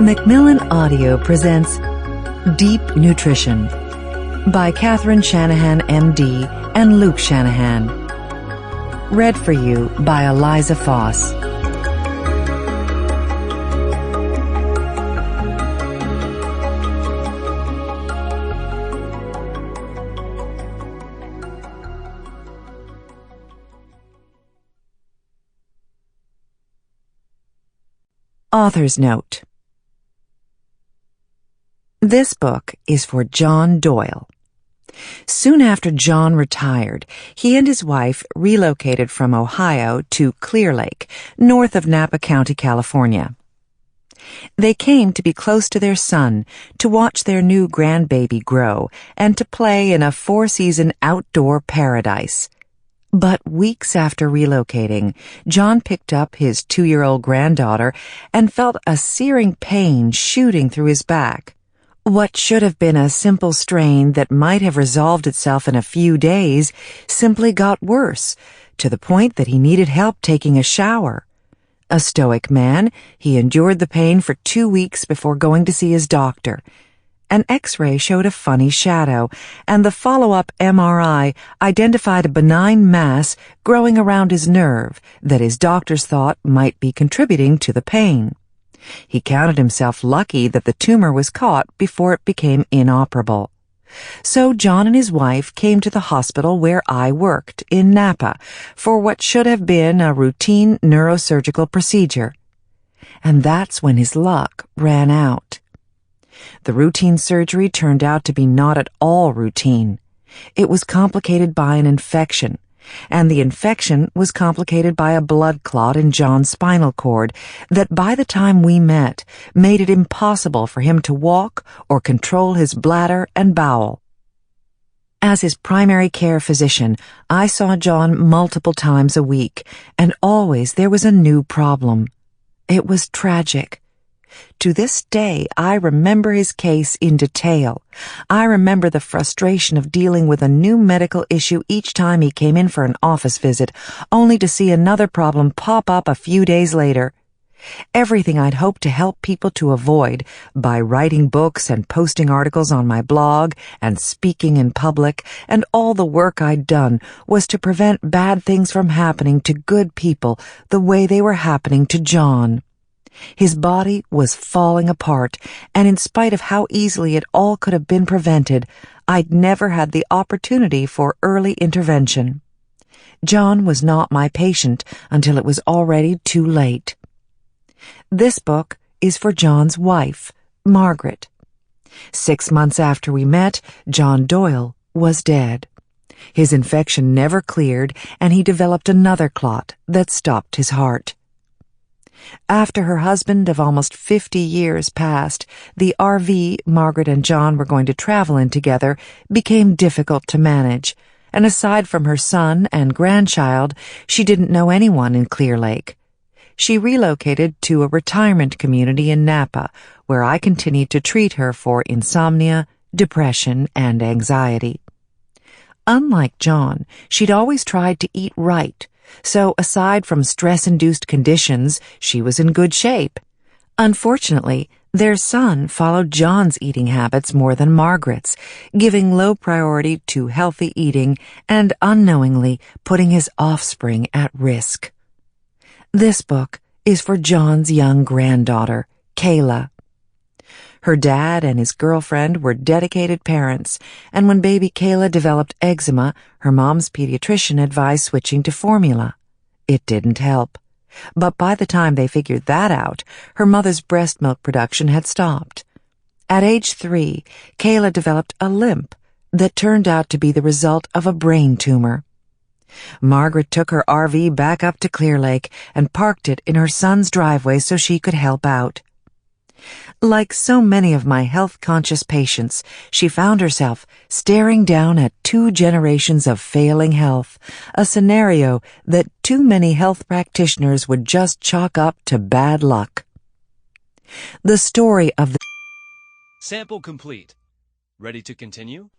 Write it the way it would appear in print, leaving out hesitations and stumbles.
Macmillan Audio presents Deep Nutrition by Catherine Shanahan, MD, and Luke Shanahan. Read for you by Eliza Foss. Author's Note. This book is for John Doyle. Soon after John retired, he and his wife relocated from Ohio to Clear Lake, north of Napa County, California. They came to be close to their son, to watch their new grandbaby grow, and to play in a four-season outdoor paradise. But weeks after relocating, John picked up his 2-year-old granddaughter and felt a searing pain shooting through his back. What should have been a simple strain that might have resolved itself in a few days simply got worse, to the point that he needed help taking a shower. A stoic man, he endured the pain for 2 weeks before going to see his doctor. An X-ray showed a funny shadow, and the follow-up MRI identified a benign mass growing around his nerve that his doctors thought might be contributing to the pain. He counted himself lucky that the tumor was caught before it became inoperable. So John and his wife came to the hospital where I worked, in Napa, for what should have been a routine neurosurgical procedure. And that's when his luck ran out. The routine surgery turned out to be not at all routine. It was complicated by an infection, and the infection was complicated by a blood clot in John's spinal cord that by the time we met made it impossible for him to walk or control his bladder and bowel. As his primary care physician, I saw John multiple times a week, and always there was a new problem. It was tragic. To this day, I remember his case in detail. I remember the frustration of dealing with a new medical issue each time he came in for an office visit, only to see another problem pop up a few days later. Everything I'd hoped to help people to avoid by writing books and posting articles on my blog and speaking in public, and all the work I'd done was to prevent bad things from happening to good people the way they were happening to John. His body was falling apart, and in spite of how easily it all could have been prevented, I'd never had the opportunity for early intervention. John was not my patient until it was already too late. This book is for John's wife, Margaret. 6 months after we met, John Doyle was dead. His infection never cleared, and he developed another clot that stopped his heart. After her husband of almost 50 years passed, the RV Margaret and John were going to travel in together became difficult to manage, and aside from her son and grandchild, she didn't know anyone in Clear Lake. She relocated to a retirement community in Napa, where I continued to treat her for insomnia, depression, and anxiety. Unlike John, she'd always tried to eat right, so aside from stress-induced conditions, she was in good shape. Unfortunately, their son followed John's eating habits more than Margaret's, giving low priority to healthy eating and unknowingly putting his offspring at risk. This book is for John's young granddaughter, Kayla. Her dad and his girlfriend were dedicated parents, and when baby Kayla developed eczema, her mom's pediatrician advised switching to formula. It didn't help. But by the time they figured that out, her mother's breast milk production had stopped. At age 3, Kayla developed a limp that turned out to be the result of a brain tumor. Margaret took her RV back up to Clear Lake and parked it in her son's driveway so she could help out. Like so many of my health-conscious patients, she found herself staring down at 2 generations of failing health, a scenario that too many health practitioners would just chalk up to bad luck. The story of the... Sample complete. Ready to continue?